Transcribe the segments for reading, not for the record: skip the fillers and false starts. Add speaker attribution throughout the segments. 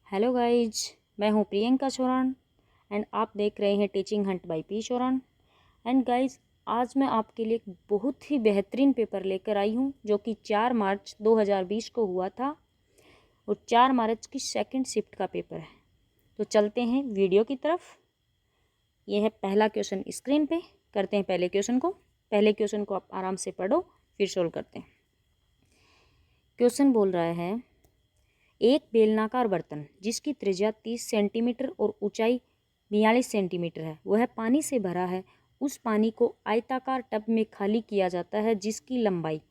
Speaker 1: Hello guys, मैं हूँ Priyanka चौरान and आप देख रहे हैं teaching Hunt by P चौरान। And guys, आज मैं आपके लिए एक बहुत ही बेहतरीन पेपर लेकर आई हूँ जो कि 4 मार्च 2020 को हुआ था और 4 मार्च की सेकंड शिफ्ट का पेपर है। तो चलते हैं वीडियो की तरफ। यह है पहला क्वेश्चन स्क्रीन पे। करते हैं पहले क्वेश्चन को आप आराम से पढ़ो, फिर सोल्व करते हैं। क्वेश्चन बोल रहा है, एक बेलनाकार बर्तन जिसकी त्रिज्या 30 सेंटीमीटर और ऊंचाई 42 सेंटीमीटर है, वह पानी से भरा है। उस पानी को आयताकार टब में खाली किया जाता है जिसकी लंबाई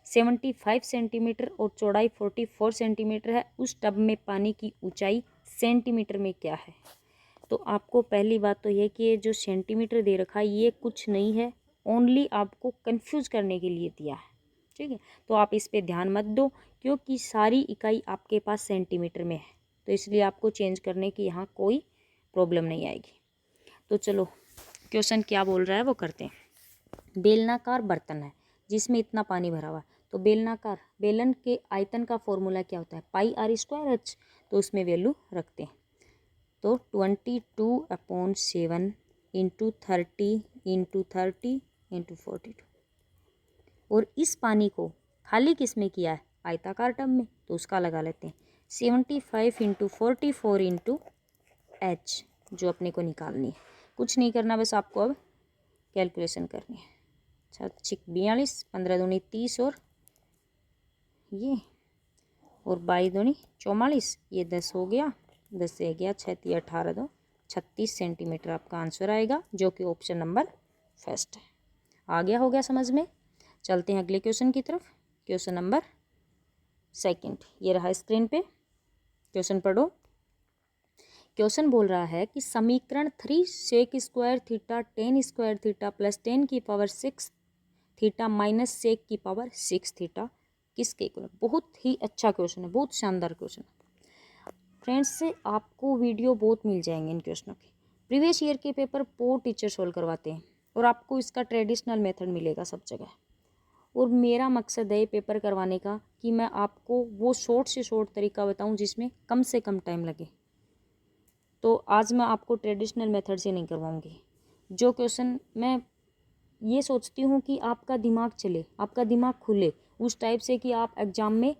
Speaker 1: 75 सेंटीमीटर और चौड़ाई 44 सेंटीमीटर है। उस टब में पानी की ऊंचाई सेंटीमीटर में क्या है? तो आपको पहली बात तो यह कि ये जो सेंटीमीटर दे रखा है ये कुछ नहीं है, ओनली आपको कंफ्यूज करने के लिए दिया है। ठीक है, तो आप इस पे ध्यान मत दो क्योंकि सारी इकाई आपके पास सेंटीमीटर में है, तो इसलिए आपको चेंज करने की यहाँ कोई प्रॉब्लम नहीं आएगी। तो चलो क्वेश्चन क्या बोल रहा है वो करते हैं। बेलनाकार बर्तन है जिसमें इतना पानी भरा हुआ है, तो बेलन के आयतन का फॉर्मूला क्या होता है? पाई आर स्क्वायर एच। तो उसमें वैल्यू रखते हैं, तो 22/7 इंटू 30 इंटू 42। और इस पानी को खाली किस में किया है? आयताकार टब में, तो उसका लगा लेते हैं 75 इंटू 44 इंटू एच, जो अपने को निकालनी है। कुछ नहीं करना, बस आपको अब कैलकुलेशन करनी है। 42, 15 दूनी 30 और ये और 22 दूनी 44, ये 10 हो गया, 10 से गया 6 3 18 2 36 सेंटीमीटर आपका आंसर आएगा, जो कि ऑप्शन नंबर फर्स्ट है। आ गया, हो गया समझ में। चलते हैं अगले क्वेश्चन की तरफ। क्वेश्चन नंबर सेकंड ये रहा स्क्रीन पे। क्वेश्चन पढ़ो। क्वेश्चन बोल रहा है कि समीकरण 3 sec square theta 10 square theta plus 10 की पावर 6 थीटा माइनस सेक की पावर 6 थीटा किसके इक्वल है? बहुत ही अच्छा क्वेश्चन है, बहुत शानदार क्वेश्चन है फ्रेंड्स। से आपको वीडियो बहुत मिल जाएंगे इन क्वेश्चनों के। प्रीवियस ईयर के पेपर बहुत टीचर सोल्व करवाते हैं और आपको इसका ट्रेडिशनल मेथड मिलेगा सब जगह। और मेरा मकसद है पेपर करवाने का कि मैं आपको वो शॉर्ट से शॉर्ट तरीका बताऊं जिसमें कम से कम टाइम लगे। तो आज मैं आपको ट्रेडिशनल मेथड से नहीं करवाऊंगी। जो क्वेश्चन मैं ये सोचती हूँ कि आपका दिमाग चले, आपका दिमाग खुले उस टाइप से कि आप एग्ज़ाम में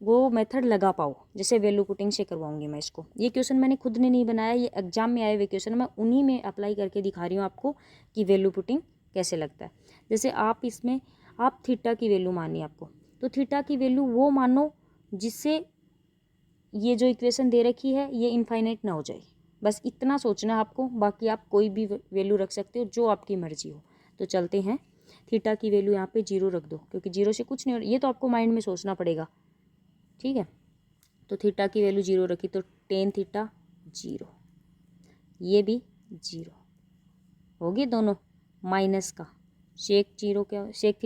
Speaker 1: वो मेथड लगा पाओ, जैसे वैल्यू पुटिंग से करवाऊंगी मैं इसको। ये क्वेश्चन मैंने खुद ने नहीं बनाया, ये एग्जाम में आए हुए क्वेश्चन मैं उन्हीं में अप्लाई करके दिखा रही हूँ आपको कि वैल्यू पुटिंग कैसे लगता है। जैसे आप इसमें आप थीटा की वैल्यू मानी आपको, तो थीटा की वैल्यू वो मानो जिससे ये जो इक्वेशन दे रखी है ये इनफाइनाइट ना हो जाए। बस इतना सोचना है आपको, बाकी आप कोई भी वैल्यू रख सकते हो जो आपकी मर्जी हो। तो चलते हैं, थीटा की वैल्यू यहाँ पे 0 रख दो क्योंकि 0 से कुछ नहीं हो, ये तो आपको माइंड में सोचना पड़ेगा। ठीक है, तो थीटा की वैल्यू 0 रखी तो टेन थीटा 0, ये भी 0 होगी दोनों। माइनस का सेक 0 क्या, सेक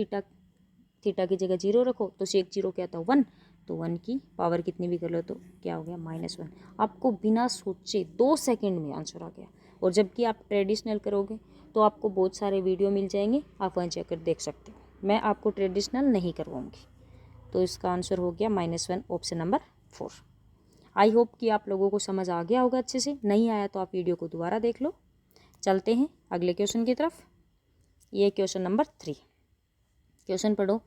Speaker 1: थीटा की जगह 0 रखो तो सेक 0 क्या था? 1, तो 1 की पावर कितनी भी कर लो तो क्या हो गया? -1। आपको बिना सोचे 2 सेकंड में आंसर आ गया। और जबकि आप ट्रेडिशनल करोगे तो आपको बहुत सारे वीडियो मिल जाएंगे, आप वहाँ जाकर देख सकते हो। मैं आपको ट्रेडिशनल नहीं करवाऊँगी। तो इसका आंसर हो गया -1, ऑप्शन नंबर 4। आई होप कि आप लोगों को समझ आ गया होगा अच्छे से। नहीं आया तो आप वीडियो को दोबारा देख लो। चलते हैं अगले क्वेश्चन की तरफ। ये क्वेश्चन नंबर 3। क्वेश्चन पढ़ो।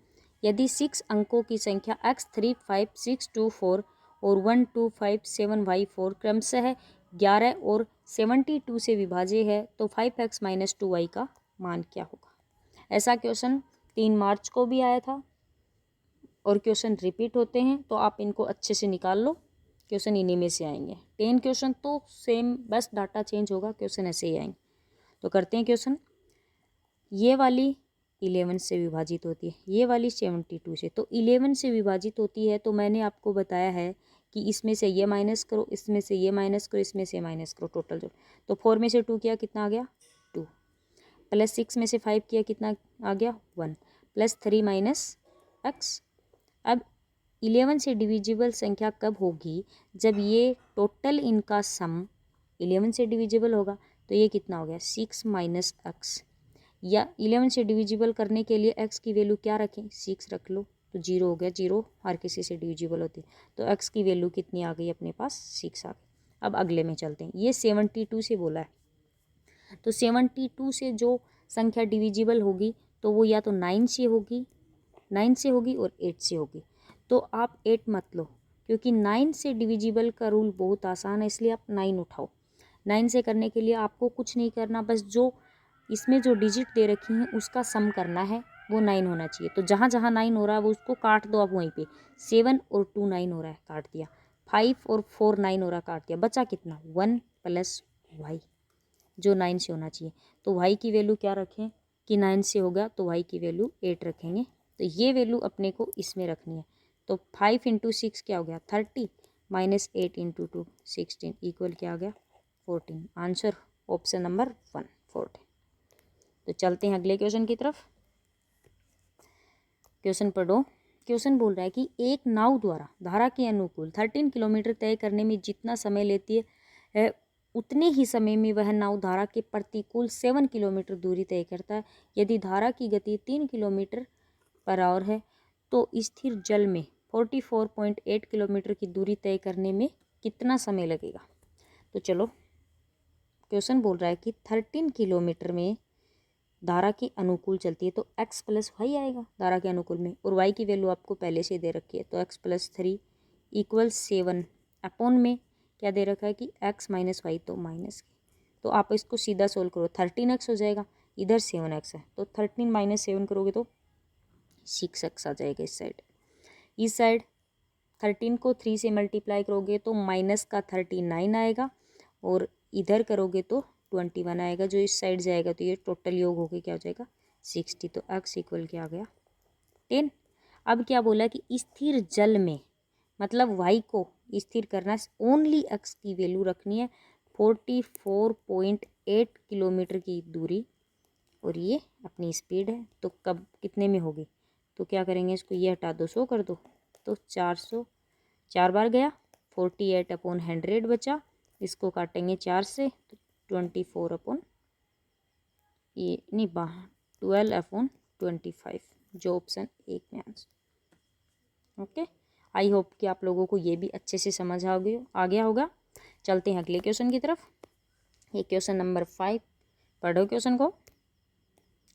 Speaker 1: यदि 6 अंकों की संख्या x35624 और 1257y4 क्रमशः 11 और 72 से विभाज्य है तो 5x - 2y का मान क्या होगा? ऐसा क्वेश्चन 3 मार्च को भी आया था और क्वेश्चन रिपीट होते हैं, तो आप इनको अच्छे से निकाल लो। क्वेश्चन इन्हीं में से आएंगे। 10 क्वेश्चन तो सेम, बस डाटा चेंज होगा, क्वेश्चन ऐसे ही आएंगे। तो करते हैं क्वेश्चन। ये वाली 11 से विभाजित होती है, ये वाली 72 से, तो 11 से विभाजित होती है। तो मैंने आपको बताया है कि इसमें से ये माइनस करो, इसमें से ये माइनस करो, इसमें से माइनस करो, टोटल जो। तो 4 में से 2 किया कितना आ गया? 2, प्लस 6 में से 5 किया कितना आ गया? 1, प्लस 3 माइनस x। अब 11 से डिविजिबल संख्या कब होगी? जब ये टोटल इनका सम 11 से डिविजिबल होगा। तो ये कितना हो गया? 6 - x। या 11 से डिविजिबल करने के लिए x की वैल्यू क्या रखें? 6 रख लो। तो 0 हो गया, 0 हर किसी से डिविजिबल होती है, तो x की वैल्यू कितनी आ गई अपने पास, 6 आ गई। अब अगले में चलते हैं, ये 72 से बोला है, तो 72 से जो संख्या डिविजिबल होगी तो वो या तो 9 से होगी, 9 से होगी और 8 से होगी। तो आप 8 मत लो, क्योंकि 9 से डिविजिबल का रूल बहुत आसान है, इसलिए आप 9 उठाओ। 9 से करने के लिए आपको कुछ नहीं करना, बस जो इसमें जो डिजिट दे रखी हैं उसका सम करना है, वो 9 होना चाहिए। तो जहाँ जहाँ 9 हो रहा है वो उसको काट दो आप वहीं पे। 7 और 2 9 हो रहा है, काट दिया। 5 और 4 9 हो रहा है, काट दिया। बचा कितना, 1 प्लस वाई, जो 9 से होना चाहिए। तो वाई की वैल्यू क्या रखें कि 9 से होगा, तो वाई की वैल्यू 8 रखेंगे। तो ये वैल्यू अपने को इसमें रखनी है। तो 5 इंटू 6 क्या हो गया, 30, माइनस 8 इंटू 2 16 इक्वल क्या आ गया, 14। Answer option number 1 14। तो चलते हैं अगले क्वेश्चन की तरफ। क्वेश्चन पढ़ो। क्वेश्चन बोल रहा है कि एक नाव द्वारा धारा के अनुकूल 13 किलोमीटर तय करने में जितना समय लेती है उतने ही समय में वह नाव धारा के प्रतिकूल 7 किलोमीटर दूरी तय करता है। यदि धारा की गति 3 किलोमीटर पर आवर है तो स्थिर जल में 44.8 किलोमीटर की दूरी तय करने में कितना समय लगेगा। तो चलो, क्वेश्चन बोल रहा है कि 13 किलोमीटर में धारा के अनुकूल चलती है तो x प्लस वाई आएगा धारा के अनुकूल में, और y की वैल्यू आपको पहले से दे रखी है, तो x प्लस 3 इक्वल 7 अपॉन में क्या दे रखा है कि x माइनस वाई, तो माइनस की। तो आप इसको सीधा सोल्व करो, 13x हो जाएगा, इधर 7x है, तो 13 माइनस 7 करोगे तो 6x आ जाएगा इस साइड। इस साइड 13 को 3 से मल्टीप्लाई करोगे तो माइनस का 39 आएगा, और इधर करोगे तो 21 आएगा, जो इस साइड जाएगा तो ये टोटल योग होके क्या हो जाएगा 60। तो x इक्वल क्या आ गया 10। अब क्या बोला कि स्थिर जल में, मतलब y को स्थिर करना, ओनली x की वैल्यू रखनी है 44.8 किलोमीटर की दूरी, और ये अपनी स्पीड है। तो कब कितने में होगी, तो क्या करेंगे, इसको ये हटा दो, 100 कर दो, तो 400 4 बार गया, 48 अपॉन 100 बचा, इसको काटेंगे 4 से तो 24 अपॉन ये नहीं 12 अपॉन 25, जो ऑप्शन 1 में आंसर। ओके, आई होप कि आप लोगों को ये भी अच्छे से समझ आ गया होगा। चलते हैं अगले क्वेश्चन की तरफ। ये क्वेश्चन नंबर 5, पढ़ो क्वेश्चन को।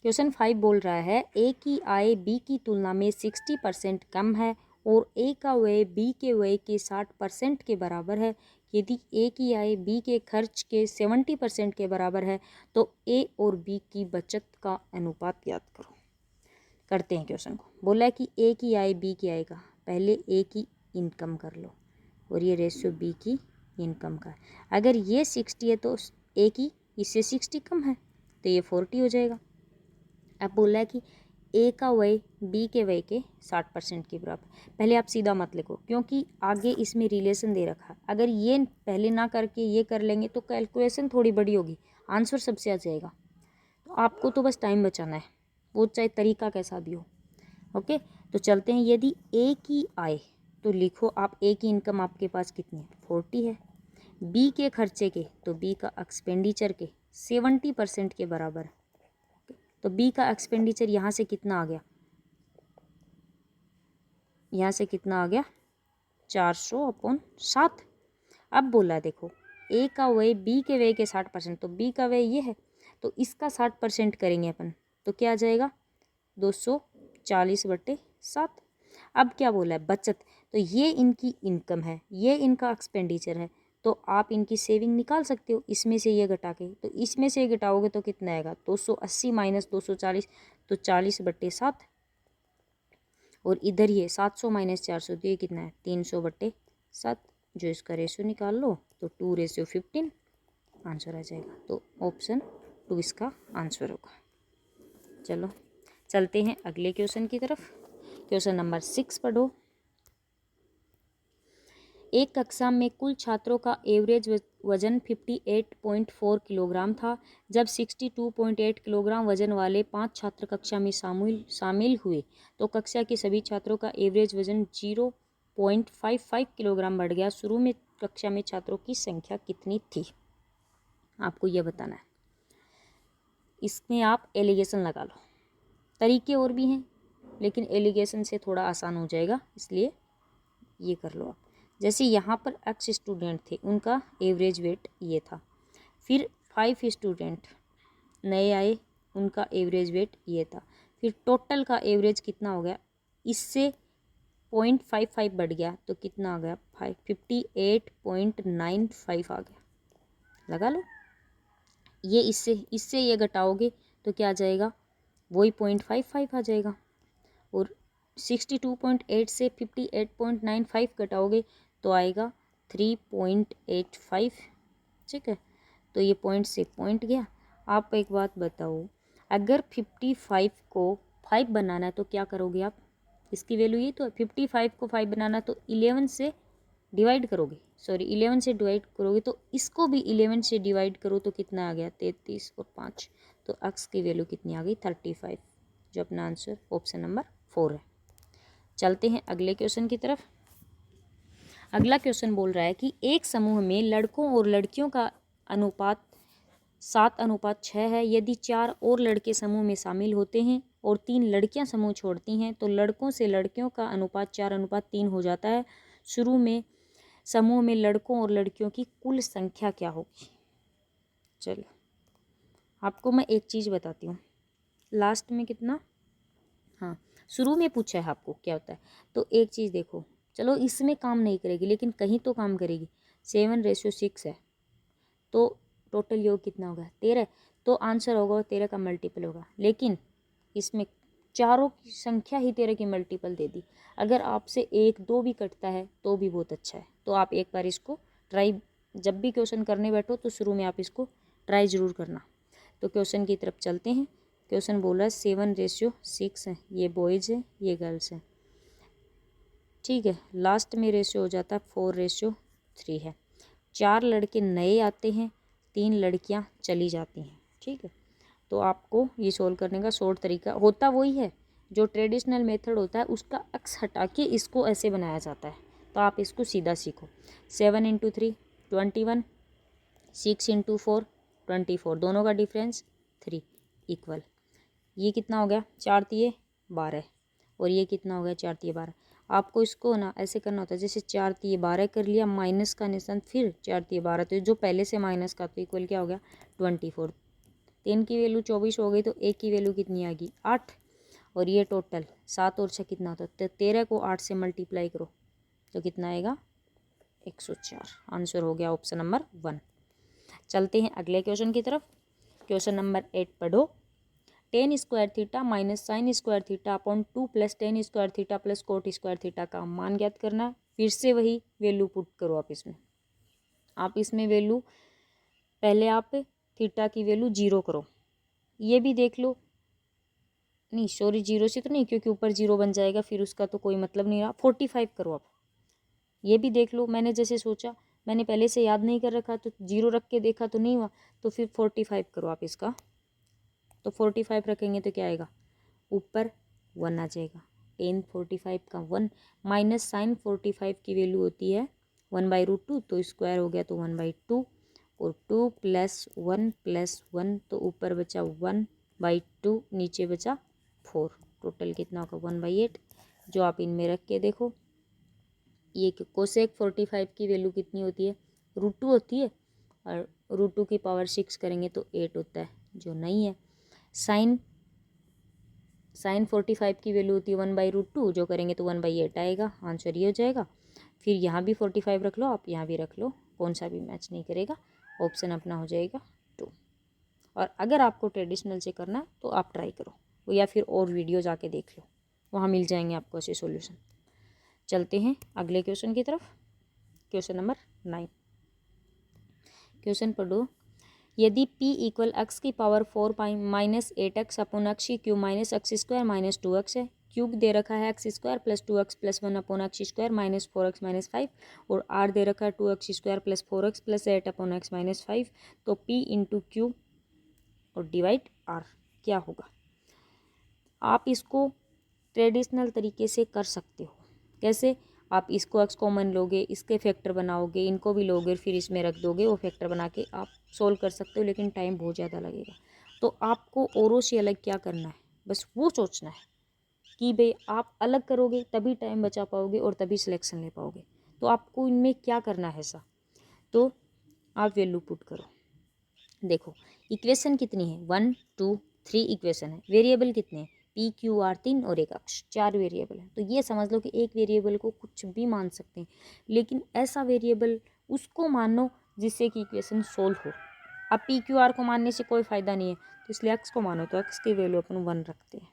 Speaker 1: क्वेश्चन 5 बोल रहा है ए की आय बी की तुलना में 60% कम है और ए का व्यय बी के व्यय के 60% के बराबर है। यदि ए की आय बी के खर्च के 70% के बराबर है तो ए और बी की बचत का अनुपात ज्ञात करो। करते हैं क्वेश्चन को। बोला है कि ए की आय बी की आय का, पहले ए की इनकम कर लो, और ये रेशियो बी की इनकम का है। अगर ये 60 है तो ए की इससे 60 कम है, तो ये 40 हो जाएगा। अब बोला है कि ए का व्यय बी के व्यय के 60% के बराबर। पहले आप सीधा मत लिखो, क्योंकि आगे इसमें रिलेशन दे रखा है। अगर ये पहले ना करके ये कर लेंगे तो कैलकुलेशन थोड़ी बड़ी होगी, आंसर सबसे आ जाएगा। तो आपको तो बस टाइम बचाना है, वो चाहे तरीका कैसा भी हो। ओके, तो चलते हैं। यदि ए की आय, तो लिखो आप ए की इनकम आपके पास कितनी है, 40 है। बी के खर्चे के, तो बी का एक्सपेंडिचर के 70% के बराबर है। तो बी का एक्सपेंडिचर यहाँ से कितना आ गया, यहाँ से कितना आ गया 400 अपॉन 7। अब बोला देखो ए का व्यय बी के व्यय के 60%, तो बी का व्यय ये है, तो इसका 60% करेंगे अपन, तो क्या आ जाएगा 240/7। अब क्या बोला है बचत, तो ये इनकी इनकम है, ये इनका एक्सपेंडिचर है, तो आप इनकी सेविंग निकाल सकते हो इसमें से ये घटा के। तो इसमें से घटाओगे तो कितना आएगा 280 माइनस 240, तो 40/7, और इधर ये 700 माइनस 400, तो ये कितना है 300/7, जो इसका रेशियो निकाल लो तो 2:15 आंसर आ जाएगा। तो ऑप्शन 2 इसका आंसर होगा। चलो चलते हैं अगले क्वेश्चन की तरफ। क्वेश्चन नंबर 6 पढ़ो। एक कक्षा में कुल छात्रों का एवरेज वजन 58.4 किलोग्राम था। जब 62.8 किलोग्राम वजन वाले 5 छात्र कक्षा में शामिल हुए तो कक्षा के सभी छात्रों का एवरेज वजन 0.55 किलोग्राम बढ़ गया। शुरू में कक्षा में छात्रों की संख्या कितनी थी, आपको यह बताना है। इसमें आप एलिगेशन लगा लो, तरीके और भी हैं, लेकिन एलिगेशन से थोड़ा आसान हो जाएगा, इसलिए ये कर लो आप। जैसे यहाँ पर x स्टूडेंट थे, उनका एवरेज वेट ये था। फिर 5 स्टूडेंट नए आए, उनका एवरेज वेट ये था। फिर टोटल का एवरेज कितना हो गया, इससे 0.55 बढ़ गया तो कितना आ गया, 58.95 आ गया। लगा लो। ये इससे ये घटाओगे तो क्या आ जाएगा, वही 0.55 आ जाएगा। और 62.8 से 58.95 घटाओगे तो आएगा 3.85। ठीक है, तो ये पॉइंट से पॉइंट गया। आप एक बात बताओ, अगर 55 को 5 बनाना है तो क्या करोगे आप, इसकी वैल्यू ये तो 55 को 5 बनाना तो 11 से डिवाइड करोगे, 11 से डिवाइड करोगे, तो इसको भी 11 से डिवाइड करो तो कितना आ गया, 33 और 5, तो x की वैल्यू कितनी आ गई, 35, जो अपना आंसर ऑप्शन नंबर 4 है। चलते हैं अगले क्वेश्चन की तरफ। अगला क्वेश्चन बोल रहा है कि एक समूह में लड़कों और लड़कियों का अनुपात 7:6 है। यदि 4 और लड़के समूह में शामिल होते हैं और 3 लड़कियां समूह छोड़ती हैं तो लड़कों से लड़कियों का अनुपात 4:3 हो जाता है। शुरू में समूह में लड़कों और लड़कियों की कुल संख्या क्या होगी। चलो आपको मैं एक चीज़ बताती हूँ, लास्ट में कितना, हाँ शुरू में पूछा है आपको क्या होता है, तो एक चीज़ देखो, चलो इसमें काम नहीं करेगी लेकिन कहीं तो काम करेगी। 7:6 है तो टोटल योग कितना होगा, 13, तो आंसर होगा 13 का मल्टीपल होगा। लेकिन इसमें चारों की संख्या ही 13 की मल्टीपल दे दी। अगर आपसे 1 2 भी कटता है तो भी बहुत अच्छा है। तो आप एक बार इसको ट्राई, जब भी क्वेश्चन करने बैठो तो शुरू में आप इसको ट्राई ज़रूर करना। तो क्वेश्चन की तरफ चलते हैं। क्वेश्चन बोला है 7:6 है, ये बॉयज़ है ये गर्ल्स है। ठीक है, लास्ट में रेशियो हो जाता है 4:3 है। 4 लड़के नए आते हैं, 3 लड़कियां चली जाती हैं। ठीक है, तो आपको ये सोल्व करने का शॉर्ट तरीका होता वही है जो ट्रेडिशनल मेथड होता है, उसका एक्स हटा के इसको ऐसे बनाया जाता है। तो आप इसको सीधा सीखो। 7 × 3 21, 6 × 4 24, दोनों का डिफरेंस 3 इक्वल, ये कितना हो गया, 4 × 12, और ये कितना हो गया, 4 × 12। आपको इसको ना ऐसे करना होता है, जैसे 4 × 12 कर लिया, माइनस का निशान, फिर 4 × 12, तो जो पहले से माइनस का तो इक्वल क्या हो गया 24। 3 की वैल्यू 24 हो गई तो 1 की वैल्यू कितनी आ गई 8, और ये टोटल 7 और 6 कितना होता है, तो 13 को 8 से मल्टीप्लाई करो तो कितना आएगा 104। आंसर हो गया ऑप्शन नंबर 1। चलते हैं अगले क्वेश्चन की तरफ। क्वेश्चन नंबर 8 पढ़ो। tan square theta minus sign square theta upon 2 + tan square theta plus coat square theta का मान ज्ञात करना है। फिर से वही वैल्यू पुट करो आप इसमें वैल्यू पहले आप थीटा की वैल्यू 0 करो, ये भी देख लो, नहीं सॉरी 0 से तो नहीं, क्योंकि ऊपर 0 बन जाएगा फिर उसका तो कोई मतलब नहीं रहा। 45 करो आप, ये भी देख लो। मैंने जैसे सोचा, मैंने पहले से याद नहीं कर रखा तो 0 रख के देखा तो नहीं हुआ, तो फिर 45 करो आप इसका। तो 45 रखेंगे तो क्या आएगा, ऊपर 1 आ जाएगा। tan 45 का 1 माइनस साइन 45 की वैल्यू होती है 1/√2, तो स्क्वायर हो गया तो 1/2, और 2 + 1 + 1, तो ऊपर बचा 1/2, नीचे बचा 4, टोटल कितना होगा 1/8, जो आप इनमें रख के देखो। ये कोसेक 45 की वैल्यू कितनी होती है, √2 होती है, और √2 की पावर 6 करेंगे तो 8 होता है, जो नहीं है। साइन 45 की वैल्यू होती है 1/√2, जो करेंगे तो 1/8 आएगा, आंसर ये हो जाएगा। फिर यहाँ भी 45 रख लो आप, यहाँ भी रख लो, कौन सा भी मैच नहीं करेगा, ऑप्शन अपना हो जाएगा 2। और अगर आपको ट्रेडिशनल से करना है तो आप ट्राई करो, या फिर और वीडियो जाके देख लो, वहाँ मिल जाएंगे आपको ऐसे सॉल्यूशन। चलते हैं अगले क्वेश्चन की तरफ। Question number 9। क्वेश्चन पढ़ो। यदि p = x की power 4 minus 8x upon x cube minus x² - 2x है, क्यूब दे रखा है x² + 2x + 1 upon x² minus 4x - 5, और r दे रखा है 2x² + 4x + 8 अपॉन x - 5, तो p × q और डिवाइड r क्या होगा। आप इसको ट्रेडिशनल तरीके से कर सकते हो। कैसे, आप इसको x कॉमन लोगे, इसके फैक्टर बनाओगे, इनको भी लोगे, फिर इसमें रख दोगे, वो फैक्टर बना के आप सोल्व कर सकते हो, लेकिन टाइम बहुत ज़्यादा लगेगा। तो आपको औरों से अलग क्या करना है, बस वो सोचना है कि भाई आप अलग करोगे तभी टाइम बचा पाओगे और तभी सिलेक्शन ले पाओगे। तो आपको इनमें क्या करना है ऐसा, तो आप वैल्यू पुट करो। देखो इक्वेशन कितनी है, 1 2 3 इक्वेशन है, वेरिएबल कितने हैं, पी क्यू आर 3 और एक अक्ष, 4 वेरिएबल है। तो ये समझ लो कि एक वेरिएबल को कुछ भी मान सकते हैं, लेकिन ऐसा वेरिएबल उसको मानो जिससे कि इक्वेशन सोल्व हो। अब पी क्यू आर को मानने से कोई फ़ायदा नहीं है, तो इसलिए एक्स को मानो, तो एक्स की वैल्यू अपन 1 रखते हैं।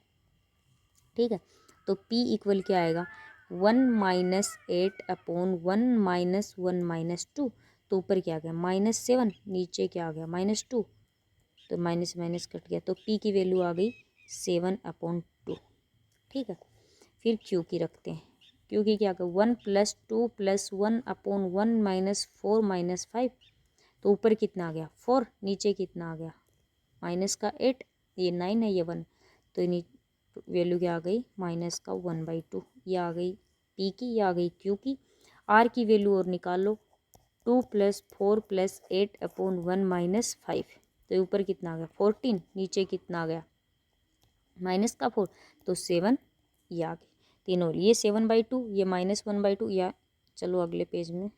Speaker 1: ठीक है, तो p इक्वल क्या आएगा, 1-8/1 -1 -2। तो ऊपर क्या आ गया -7, नीचे क्या आ गया -2, तो माइनस माइनस कट गया, तो p की वैल्यू आ गई 7/2। ठीक है, फिर q की रखते हैं, q की क्या, 1 + 2 + 1/1 -4 -5। तो ऊपर कितना आ गया 4, नीचे कितना आ गया माइनस का 8, ये 9 है, ये 1, तो वैल्यू क्या आ गई -1/2। ये आ गई p की, ये आ गई q की। r की वैल्यू और निकाल लो, 2 + 4 + 8/1 -5। तो ऊपर कितना आ गया 14, नीचे कितना आ गया -4, तो 7, ये आ गई तीनों, ये 7/2, ये -1/2। या चलो अगले पेज में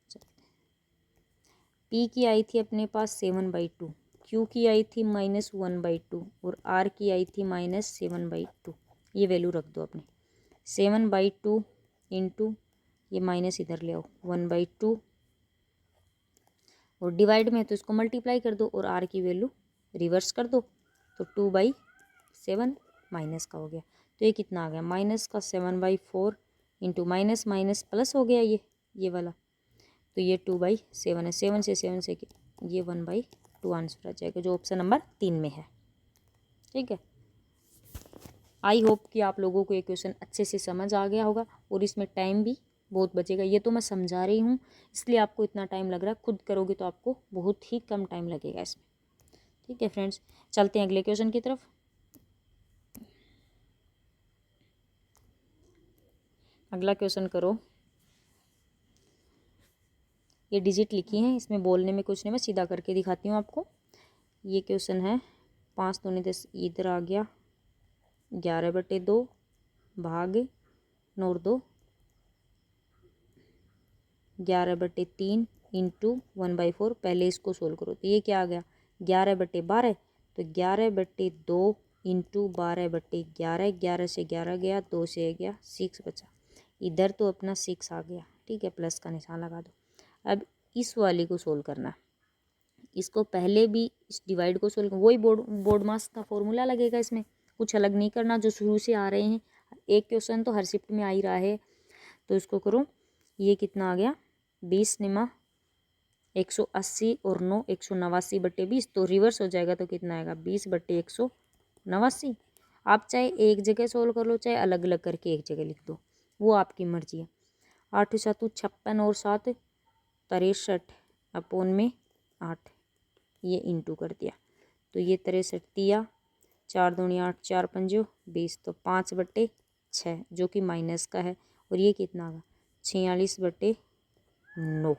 Speaker 1: चलते हैं। p की आई थी अपने पास 7/2, q की आई थी -1/2 और r की आई थी -7/2। ये वैल्यू रख दो अपने, 7/2 इंटू ये माइनस इधर ले आओ 1/2 और डिवाइड में तो इसको मल्टीप्लाई कर दो और r की वैल्यू रिवर्स कर दो, तो 2/7 माइनस का हो गया। तो ये कितना आ गया -7/4 इंटू माइनस माइनस प्लस हो गया ये वाला, तो ये 2/7 है। 7 से 7 से ये 1/2 आंसर आ जाएगा, जो ऑप्शन नंबर 3 में है। ठीक है, आई होप कि आप लोगों को ये क्वेश्चन अच्छे से समझ आ गया होगा और इसमें टाइम भी बहुत बचेगा। ये तो मैं समझा रही हूँ इसलिए आपको इतना टाइम लग रहा है, खुद करोगे तो आपको बहुत ही कम टाइम लगेगा इसमें। ठीक है फ्रेंड्स, चलते हैं अगले क्वेश्चन की तरफ। अगला क्वेश्चन करो, ये डिजिट लिखी हैं, इसमें बोलने में कुछ नहीं, मैं सीधा करके दिखाती हूँ आपको। ये क्वेश्चन है 5 दूनी 10, इधर आ गया 11/2 भाग 9/2 11/3 इंटू 1/4। पहले इसको सोल्व करो, तो ये क्या आ गया 11/12, तो 11/2 इंटू 12/11, 11 से 11 गया, 2 से गया 6 बचा, इधर तो अपना 6 आ गया। ठीक है, प्लस का निशान लगा दो। अब इस वाली को सोल्व करना, इसको पहले भी इस डिवाइड को सोल्व, वही बोर्ड मास का फॉर्मूला लगेगा, इसमें कुछ अलग नहीं करना, जो शुरू से आ रहे हैं। एक क्वेश्चन तो हर शिफ्ट में आ ही रहा है, तो इसको करो। ये कितना आ गया 20 निमा 180 और 9 189/20, तो रिवर्स हो जाएगा, तो कितना आएगा 20/189। आप चाहे एक जगह सोल्व कर लो, चाहे अलग अलग करके एक जगह लिख दो, वो आपकी मर्जी है। 8 7 56 और 7 63/8, ये इंटू कर दिया, तो ये 63 दिया, 4 दूनी 8, 4 पंजो 20, तो 5/6 जो कि माइनस का है। और ये कितना आगा 46/9,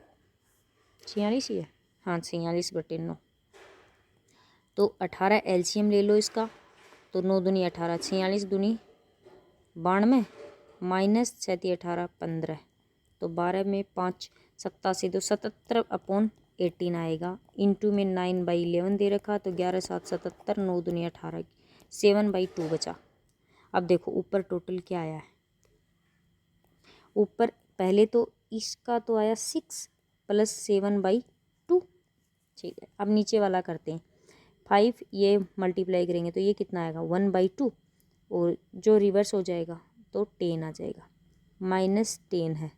Speaker 1: 46 ही है, हाँ 46/9। तो 18 एलसीएम ले लो इसका, तो 9 दूनी 18, 46 दूनी 92 माइनस 6 18 15, तो 12 में 5 87, तो 77/18 आएगा। इंटू में 9/11 दे रखा, तो 11 7 77, 9 दूनी 18, 7/2 बचा। अब देखो ऊपर टोटल क्या आया है, ऊपर पहले तो इसका तो आया 6 + 7/2। ठीक है, अब नीचे वाला करते हैं, 5 ये मल्टीप्लाई करेंगे तो ये कितना आएगा 1/2, और जो रिवर्स हो जाएगा तो 10 आ जाएगा, -10 है,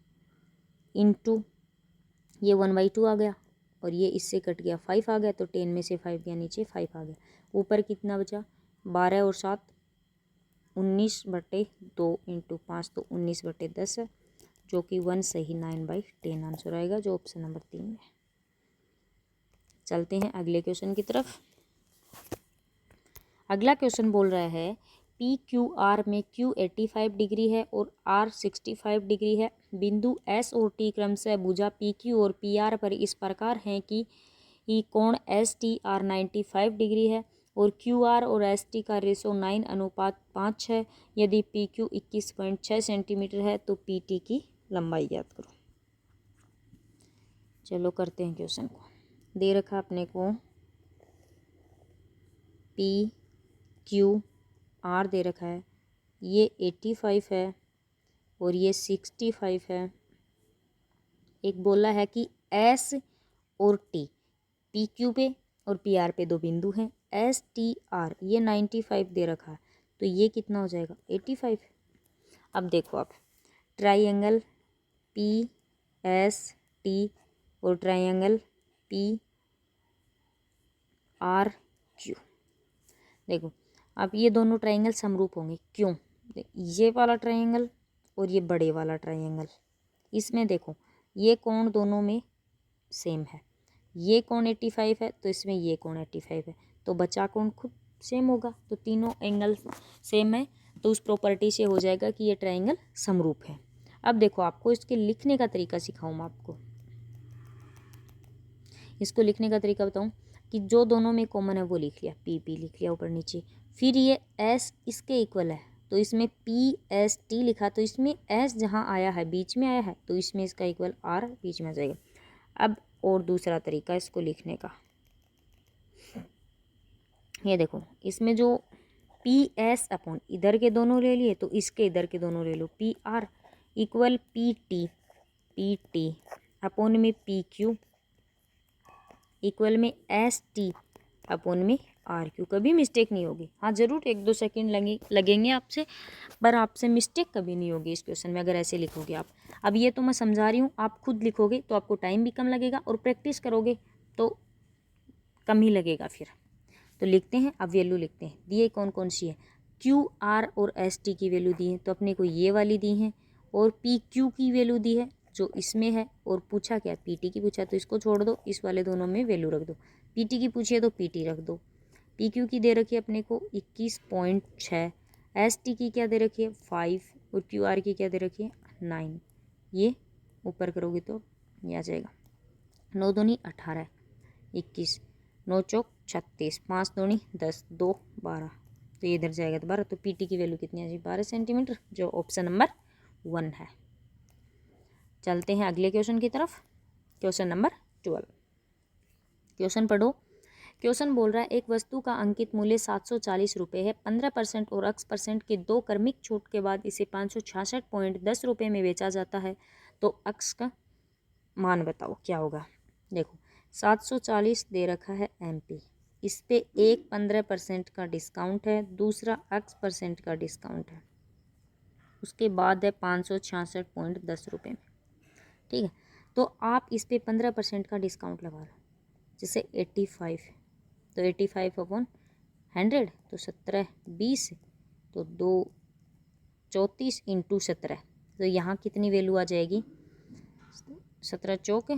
Speaker 1: इंटू ये 1/2 आ गया और ये इससे कट गया 5 आ गया, तो 10 में से 5 गया नीचे 5 आ गया। ऊपर कितना बचा 12 और 7 19/2 इंटू 5, तो 19/10 है, जो कि 1 सही 9/10 आंसर आएगा, जो ऑप्शन नंबर 3 में। चलते हैं अगले क्वेश्चन की तरफ। अगला क्वेश्चन बोल रहा है पी क्यू आर में क्यू 85 डिग्री है और आर 65 डिग्री है। बिंदु एस और टी क्रमशः भुजा पी क्यू और पी आर पर इस प्रकार हैं कि कोण एस टी आर 95 डिग्री है और क्यू आर और एस टी का रेशो 9:5 है। यदि पी क्यू 21.6 सेंटीमीटर है तो पी टी की लंबाई ज्ञात करो। चलो करते हैं क्वेश्चन को। दे रखा अपने को पी क्यू आर दे रखा है, ये 85 है और ये 65 है। एक बोला है कि एस और टी, पी क्यू पे और पी आर पे दो बिंदु हैं। एस टी आर ये 95 दे रखा है, तो ये कितना हो जाएगा 85। अब देखो आप ट्राइंगल पी एस टी और ट्राइंगल पी आर क्यू, देखो अब ये दोनों ट्राइंगल समरूप होंगे। क्यों? ये वाला ट्राइंगल और ये बड़े वाला ट्राइंगल, इसमें देखो ये कोण दोनों में सेम है। ये कोण 85 है तो इसमें ये कोण 85 है, तो बचा कोण खुद सेम होगा। तो तीनों एंगल सेम है, तो उस प्रॉपर्टी से हो जाएगा कि ये ट्राइंगल समरूप है। अब देखो आपको इसके लिखने का तरीका सिखाऊं मैं आपको। इसको लिखने का तरीका बताऊं कि जो दोनों में कॉमन है वो लिख लिया, पी पी लिख लिया ऊपर नीचे। फिर ये एस इसके इक्वल है, तो इसमें पी एस टी लिखा, तो इसमें एस जहाँ आया है बीच में आया है, तो इसमें इसका इक्वल आर बीच में आ जाएगा। अब और दूसरा तरीका इसको लिखने का, ये देखो इसमें जो पी एस अपॉन इधर के दोनों ले लिए, तो इसके इधर के दोनों ले लो, P R equal P T upon में पी क्यू इक्वल में एस टी अपॉन में आर क्यू। कभी मिस्टेक नहीं होगी। हाँ ज़रूर 1-2 सेकेंड लगेंगे आपसे, पर आपसे मिस्टेक कभी नहीं होगी इस क्वेश्चन में अगर ऐसे लिखोगे आप। अब ये तो मैं समझा रही हूँ, आप खुद लिखोगे तो आपको टाइम भी कम लगेगा और प्रैक्टिस करोगे तो कम ही लगेगा फिर। तो लिखते हैं, अब वैल्यू लिखते हैं। दिए कौन कौन सी है, क्यू आर और एस टी की वैल्यू दी है, तो अपने को ये वाली दी है, और पी क्यू की वैल्यू दी है जो इसमें है, और पूछा क्या पी टी की पूछा, तो इसको छोड़ दो, इस वाले दोनों में वैल्यू रख दो। पी टी की पूछी है तो पी टी रख दो। पी क्यू की दे रखी है अपने को 21.6, एस टी की क्या दे रखी है 5, और क्यू आर की क्या दे रखी है 9। ये ऊपर करोगे तो ये आ जाएगा 9 दूनी 18, 21, 9 चौक 36, 5 दूनी 10, 2 12, तो ये इधर जाएगा तो 12। तो पी टी की वैल्यू कितनी आ जाएगी 12 सेंटीमीटर, जो ऑप्शन नंबर 1 है। चलते हैं अगले क्वेश्चन की तरफ। क्वेश्चन नंबर 12, क्वेश्चन पढ़ो। क्वेश्चन बोल रहा है एक वस्तु का अंकित मूल्य 740 रुपये है, 15% और x% के 2 क्रमिक छूट के बाद इसे 566.10 रुपये में बेचा जाता है, तो x का मान बताओ क्या होगा। देखो 740 दे रखा है MP, इस पे एक 15% का डिस्काउंट है, दूसरा x% का डिस्काउंट है, उसके बाद है 566.10 रुपये में। ठीक है, तो आप इस पे 15% का डिस्काउंट लगा लो, जैसे 85, तो 85 अपॉन 100, तो 17 20, तो 2 34 इंटू 17, तो यहाँ कितनी वैल्यू आ जाएगी 17 चौक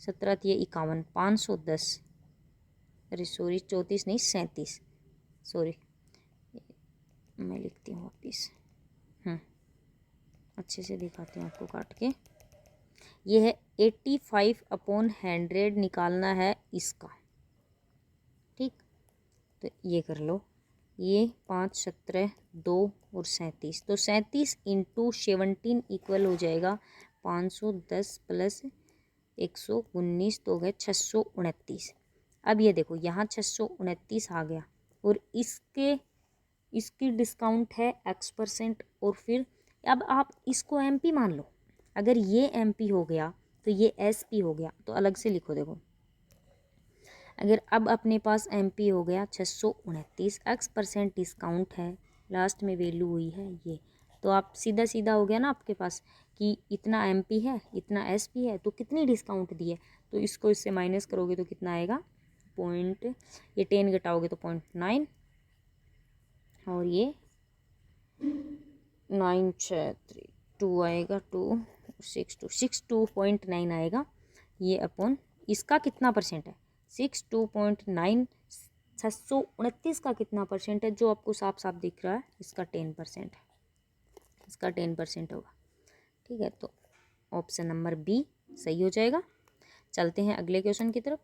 Speaker 1: 17 ये 51, 510, अरे सॉरी 34 नहीं 37, सॉरी मैं लिखती हूँ वापिस, अच्छे से दिखाती हूँ आपको काट के। ये है 85 अपॉन 100 निकालना है इसका, ठीक, तो ये कर लो, ये 5 17 2 और 37, तो 37 इंटू 17 इक्वल हो जाएगा 510 प्लस 119, तो हो गए 629। अब ये देखो यहाँ 629 आ गया, और इसकी डिस्काउंट है x%, और फिर अब आप इसको MP मान लो। अगर ये MP हो गया तो ये SP हो गया, तो अलग से लिखो। देखो अगर अब अपने पास MP हो गया 629, x% डिस्काउंट है, लास्ट में वैल्यू हुई है ये, तो आप सीधा सीधा हो गया ना आपके पास कि इतना MP है इतना SP है, तो कितनी डिस्काउंट दी है, तो इसको इससे माइनस करोगे तो कितना आएगा पॉइंट, ये 10 घटाओगे तो 0.9, और ये 962 आएगा, 262.9 आएगा ये अपॉन इसका कितना परसेंट है 62.9, 629 का कितना परसेंट है जो आपको साफ साफ दिख रहा है, इसका 10% है, इसका 10% होगा। ठीक है, तो ऑप्शन नंबर बी सही हो जाएगा। चलते हैं अगले क्वेश्चन की तरफ।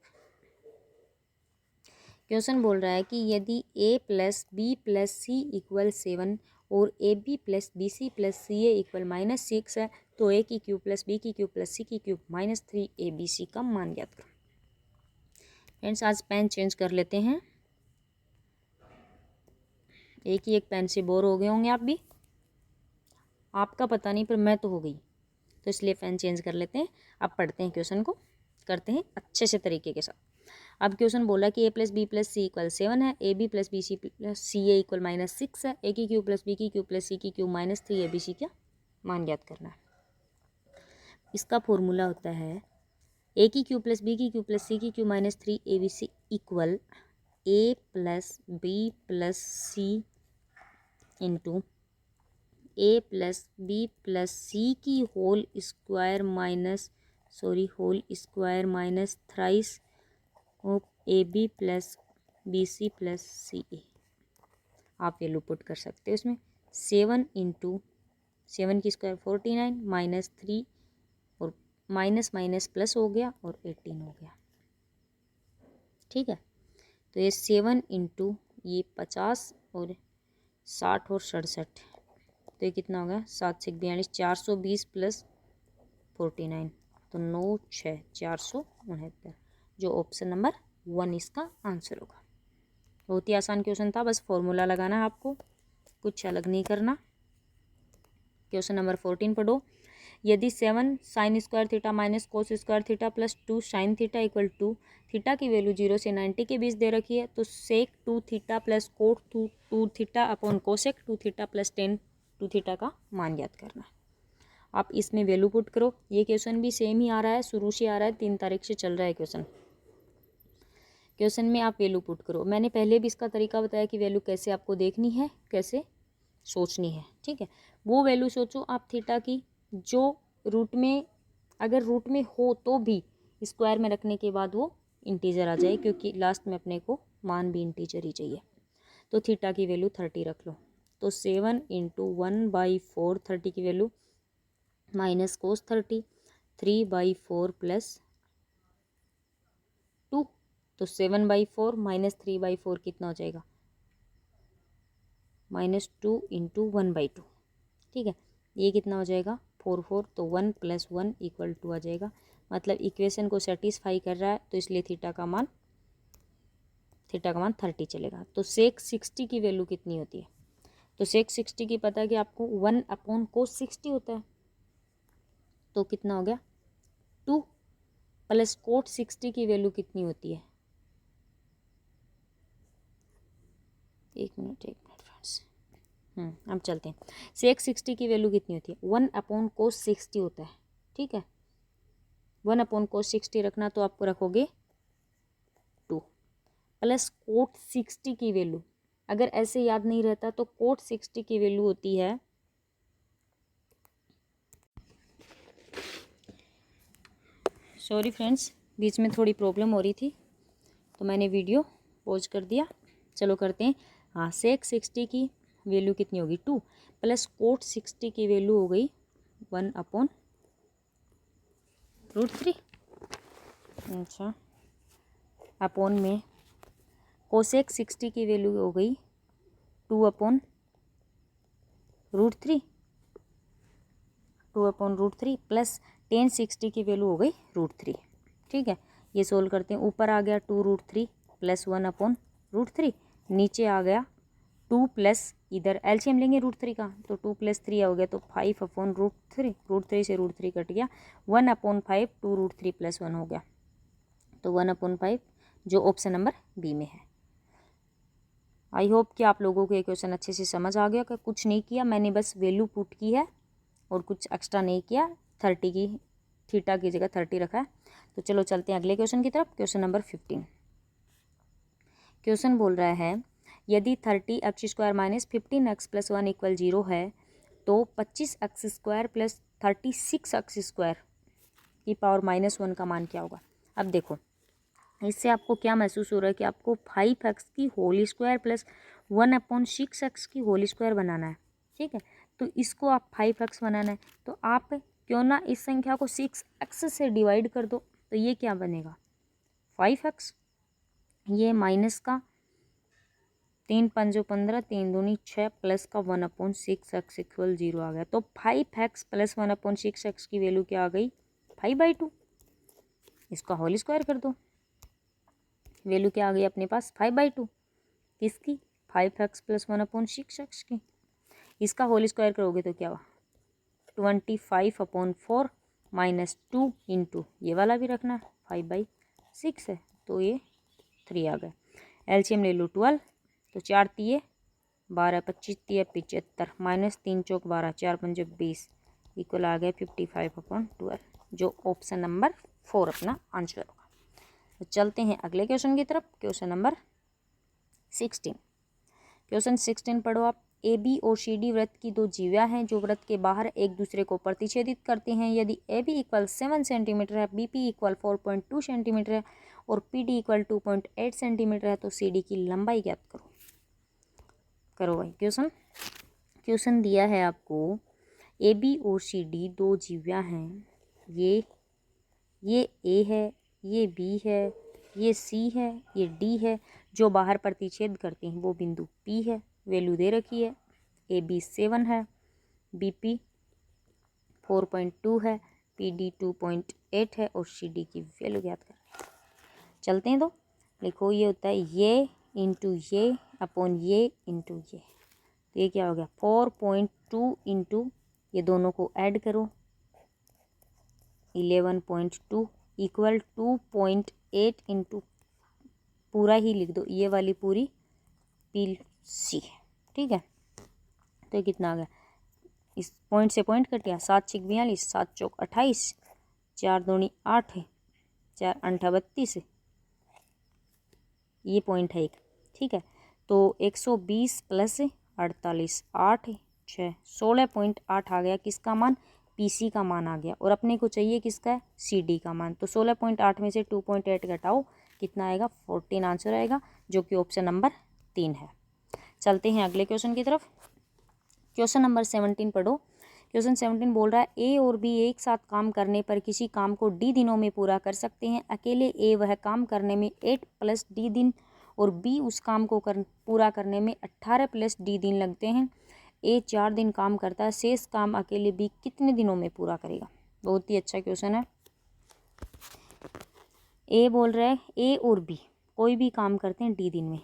Speaker 1: क्वेश्चन बोल रहा है कि यदि a plus B plus c equal 7 और a B plus B C plus C a equal -6 है तो a की क्यूब प्लस बी की क्यूब प्लस सी की क्यूब -3 ABC का मान ज्ञात करो। फ्रेंड्स आज पेन चेंज कर लेते हैं, एक ही एक पेन से बोर हो गए होंगे आप भी, आपका पता नहीं पर मैं तो हो गई, तो इसलिए पेन चेंज कर लेते हैं। अब पढ़ते हैं क्वेश्चन को, करते हैं अच्छे से तरीके के साथ। अब क्वेश्चन बोला कि a plus B plus c equal 7 है, a B plus B C plus C a equal -6 है, ए की क्यूब प्लस बी की क्यूब प्लस सी की क्यूब -3 ABC का मान ज्ञात करना है। इसका फॉर्मूला होता है ए की क्यूब प्लस बी की क्यूब प्लस सी की cube -3 ABC equal A plus B plus C into A plus B plus सी की whole square whole square minus thrice of A B plus B C plus C A. आप value put कर सकते हो इसमें। 7 into 7 की square 49 -3 और minus plus हो गया और 18 हो गया। ठीक है, तो ये 7 इंटू ये 50 और 60 और 67, तो ये कितना हो गया 7 से 42 420 प्लस 49 तो 9 6 469, जो ऑप्शन नंबर 1 इसका आंसर होगा। बहुत ही आसान क्वेश्चन था, बस फॉर्मूला लगाना है आपको, कुछ अलग नहीं करना। क्वेश्चन नंबर 14 पढ़ो। यदि 7 sine square theta minus cos square theta plus 2 sine theta equal to theta की वैल्यू 0 से 90 के बीच दे रखी है तो sec 2 theta plus cot 2 theta upon cosec 2 theta plus tan 2 theta का मान ज्ञात करना है। आप इसमें वैल्यू पुट करो। ये क्वेश्चन भी सेम ही आ रहा है, शुरू से आ रहा है, 3 तारीख से चल रहा है क्वेश्चन। क्वेश्चन में आप वैल्यू पुट करो। मैंने पहले भी इसका तरीका बताया कि वैल्यू कैसे आपको देखनी है, कैसे सोचनी है। ठीक है, वो वैल्यू सोचो आप थीटा की जो रूट में, अगर रूट में हो तो भी स्क्वायर में रखने के बाद वो इंटीजर आ जाए, क्योंकि लास्ट में अपने को मान भी इंटीजर ही चाहिए। तो थीटा की वैल्यू 30 रख लो। तो 7 इंटू 1/4 30 की वैल्यू माइनस कोस 30 3/4 प्लस 2, तो 7/4 माइनस 3/4 कितना हो जाएगा -2 इंटू 1/2। ठीक है, ये कितना हो जाएगा 4 तो 1 + 1 = 2 आ जाएगा। मतलब इक्वेशन को सेटिस्फाई कर रहा है, तो इसलिए थीटा का मान 30 चलेगा। तो सेक 60 की वैल्यू कितनी होती है? तो सेक 60 की पता है कि आपको 1/cos 60 होता है, तो कितना हो गया 2 प्लस कोट 60 की वैल्यू कितनी होती है? एक मिनट फ्रेंड्स, अब चलते हैं। सेक 60 की वैल्यू कितनी होती है? 1/cos 60 होता है। ठीक है, 1/cos 60 रखना, तो आपको रखोगे 2 प्लस कोट 60 की वैल्यू, अगर ऐसे याद नहीं रहता तो कोट 60 की वैल्यू होती है, सॉरी फ्रेंड्स बीच में थोड़ी प्रॉब्लम हो रही थी तो मैंने वीडियो पॉज कर दिया। चलो करते हैं। हाँ, सेक 60 की वैल्यू कितनी होगी 2 प्लस कोट 60 की वैल्यू हो गई 1/√3। अच्छा, अपॉन में कोसेक 60 की वैल्यू हो गई 2/√3 प्लस टेन 60 की वैल्यू हो गई √3। ठीक है, ये सोल्व करते हैं। ऊपर आ गया 2√3 प्लस 1/√3, नीचे आ गया 2 प्लस, इधर एलसीएम लेंगे √3 का, तो 2 + 3 हो गया, तो 5/√3, √3 से √3 कट गया, 1/5 2√3 + 1 हो गया, तो 1/5 जो ऑप्शन नंबर बी में है। आई होप कि आप लोगों को ये क्वेश्चन अच्छे से समझ आ गया। कि कुछ नहीं किया मैंने, बस वैल्यू पुट की है और कुछ एक्स्ट्रा नहीं किया। 30 की थीटा की जगह 30 रखा है। तो चलो चलते हैं अगले क्वेश्चन की तरफ। Question number 15। क्वेश्चन बोल रहा है यदि 30x² - 15x + 1 = 0 है तो 25x² + 36x² की पावर -1 का मान क्या होगा? अब देखो, इससे आपको क्या महसूस हो रहा है कि आपको 5x की होल स्क्वायर प्लस 1/6x की होल स्क्वायर बनाना है। ठीक है, तो इसको आप 5x बनाना है, तो आप क्यों ना इस संख्या को 6x से डिवाइड कर दो, तो ये क्या बनेगा 5x। ये माइनस का 3 पंजो 15, 3 दूनी 6 प्लस का 1/6x इक्वल 0 आ गया। तो 5x प्लस 1/6x की वैल्यू क्या आ गई 5/2। इसका होल स्क्वायर कर दो, वैल्यू क्या आ गई अपने पास 5/2 किसकी 5x प्लस 1/6x की। इसका होल स्क्वायर करोगे तो क्या हुआ 25/4 माइनस 2 इंटू ये वाला भी रखना है 5/6 है तो ये 3 आ गए। एलसीएम ले लो 12, तो 4 तिये 12, 25 तिये 75 माइनस 3 चौक 12, 4 पंजे 20 इक्वल आ गया 55/12, जो ऑप्शन नंबर 4 अपना आंसर होगा। तो चलते हैं अगले क्वेश्चन की तरफ। Question number 16। क्वेश्चन 16 पढ़ो आप। ए बी और सी डी वृत्त की दो जीवा हैं जो वृत्त के बाहर एक दूसरे को प्रतिच्छेदित करते हैं। यदि ए बी इक्वल 7 सेंटीमीटर है, बी पी इक्वल 4.2 सेंटीमीटर है और पी डी इक्वल 2.8 सेंटीमीटर है, तो सी डी की लंबाई ज्ञात करो। करो भाई क्वेश्चन दिया है आपको ए बी और सी डी दो जीवा हैं, ये ए है, ये बी है, ये सी है, ये डी है, जो बाहर प्रतिच्छेद करते हैं वो बिंदु पी है। वैल्यू दे रखी है ए बी 7 है, बी पी 4.2 है, पी डी 2.8 है और सी डी की वैल्यू ज्ञात कर रहे हैं। चलते हैं तो लिखो, ये होता है ये इंटू ये अपॉन ये इंटू ये, तो ये क्या हो गया 4.2 इंटू ये दोनों को ऐड करो 11.2 इक्वल 2.8 इंटू पूरा ही लिख दो, ये वाली पूरी पी सी, ठीक है। तो ये कितना आ गया, इस पॉइंट से पॉइंट कट गया, 7 6 42, 7 चौक 28, 4 दूनी 8 है, 4 8 32, ये पॉइंट है एक, ठीक है। तो 120 प्लस 48 8 6 16.8 आ गया, किसका मान पीसी का मान आ गया, और अपने को चाहिए किसका है सीडी का मान। तो 16.8 में से 2.8 घटाओ कितना आएगा 14 आंसर आएगा, जो कि ऑप्शन नंबर 3 है। चलते हैं अगले क्वेश्चन की तरफ। क्वेश्चन नंबर 17 पढ़ो। क्वेश्चन 17 बोल रहा है ए और बी एक साथ काम करने पर किसी काम को डी दिनों में पूरा कर सकते हैं। अकेले ए वह काम करने में 8 प्लस डी दिन और बी उस काम को पूरा करने में 18 प्लस डी दिन लगते हैं। ए 4 दिन काम करता है, शेष काम अकेले बी कितने दिनों में पूरा करेगा। बहुत ही अच्छा क्वेश्चन है। ए बोल रहा है ए और बी कोई भी काम करते हैं डी दिन में।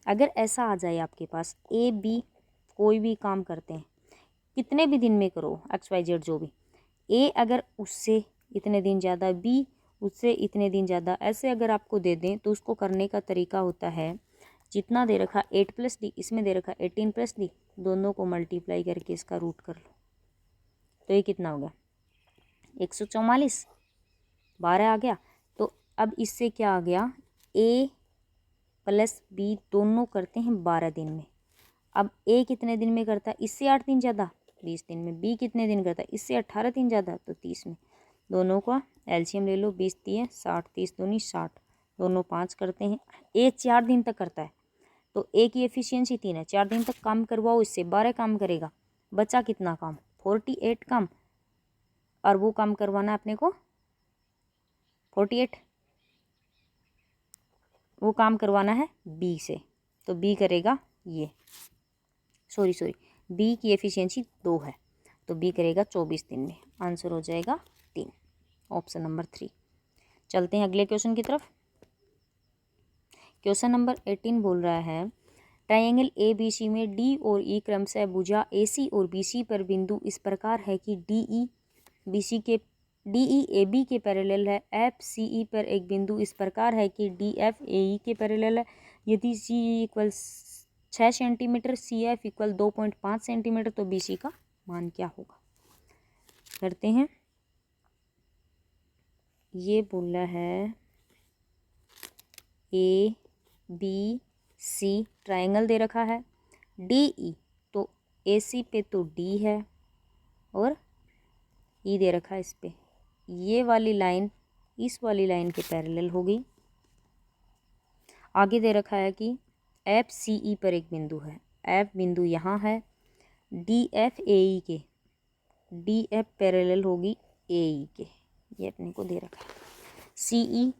Speaker 1: अगर ऐसा आ जाए आपके पास ए बी कोई भी काम करते हैं कितने भी दिन में करो XYZ जो भी, ए अगर उससे इतने दिन ज़्यादा, बी उससे इतने दिन ज़्यादा, ऐसे अगर आपको दे दें तो उसको करने का तरीका होता है जितना दे रखा 8 प्लस डी, इसमें दे रखा 18 प्लस डी, दोनों को मल्टीप्लाई करके इसका रूट कर लो, तो ये कितना हो गया 144, 12 आ गया। तो अब इससे क्या आ गया ए प्लस बी दोनों करते हैं 12 दिन में। अब ए कितने दिन में करता है, इससे 8 दिन ज़्यादा 20 दिन में। बी कितने दिन करता है, इससे 18 दिन ज़्यादा तो 30 में। दोनों का एलसीएम ले लो, 20 3 60, 30 दूनी 60, दोनों 5 करते हैं। ए 4 दिन तक करता है तो ए की एफिशिएंसी 3 है, 4 दिन तक काम करवाओ इससे, 12 काम करेगा, बचा कितना काम 48 काम, और वो काम करवाना अपने को 48, वो काम करवाना है बी से, तो बी करेगा ये, सॉरी बी की एफिशिएंसी 2 है तो बी करेगा 24 दिन में। आंसर हो जाएगा 3, ऑप्शन नंबर 3। चलते हैं अगले क्वेश्चन की तरफ। क्वेश्चन नंबर 18 बोल रहा है ट्रायंगल ए बी सी में डी और ई क्रमशः भुजा ए सी और बी सी पर बिंदु इस प्रकार है कि डी ई ए बी के पैरेलल है। एफ सी ई पर एक बिंदु इस प्रकार है कि डी एफ ए ई के पैरेलल है। यदि C E equal 6 centimetre, C F equal 2.5 centimetre, तो बी सी का मान क्या होगा। करते हैं, ये बोल रहा है ए बी सी ट्रायंगल दे रखा है, डी ई तो ए सी पे तो डी है और ई दे रखा है इस पे, ये वाली लाइन इस वाली लाइन के पैरेलल होगी। आगे दे रखा है कि एफ सी ई पर एक बिंदु है, एफ बिंदु यहाँ है, डी एफ ए ई के, डी एफ पैरेलल होगी ए ई के, ये अपने को दे रखा है। सी ई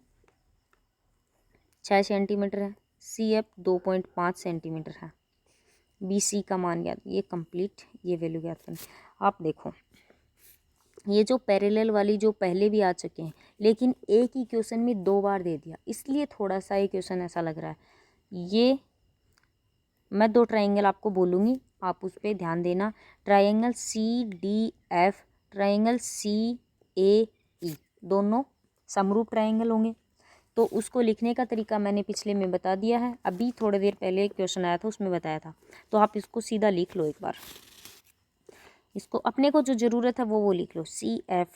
Speaker 1: 6 सेंटीमीटर है, CF 2.5 सेंटीमीटर है, BC का मान ज्ञात, ये कंप्लीट, ये वैल्यू ज्ञात करनी। आप देखो ये जो पैरेलल वाली जो पहले भी आ चुके हैं, लेकिन एक ही क्वेश्चन में 2 बार दे दिया, इसलिए थोड़ा सा ये क्वेश्चन ऐसा लग रहा है। ये मैं 2 ट्राइंगल आपको बोलूँगी, आप उस पर ध्यान देना। ट्राइंगल CDF, ट्राइंगल CAE, दोनों समरूप ट्राइंगल होंगे। तो उसको लिखने का तरीका मैंने पिछले में बता दिया है, अभी थोड़ी देर पहले एक क्वेश्चन आया था उसमें बताया था। तो आप इसको सीधा लिख लो एक बार, इसको अपने को जो ज़रूरत है वो लिख लो। CF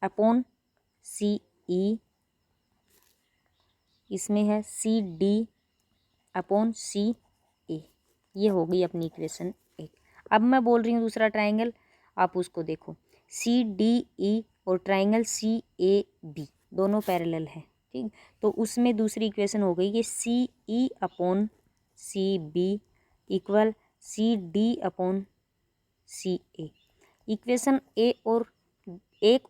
Speaker 1: अपॉन CE, इसमें है CD अपॉन CA, ये हो गई अपनी इक्वेशन 1। अब मैं बोल रही हूँ दूसरा ट्राइंगल, आप उसको देखो। CDE और ट्राइंगल CAB दोनों पैरेलल है, ठीक। तो उसमें दूसरी इक्वेशन हो गई कि CE upon CB equal CD upon CA। Equation एक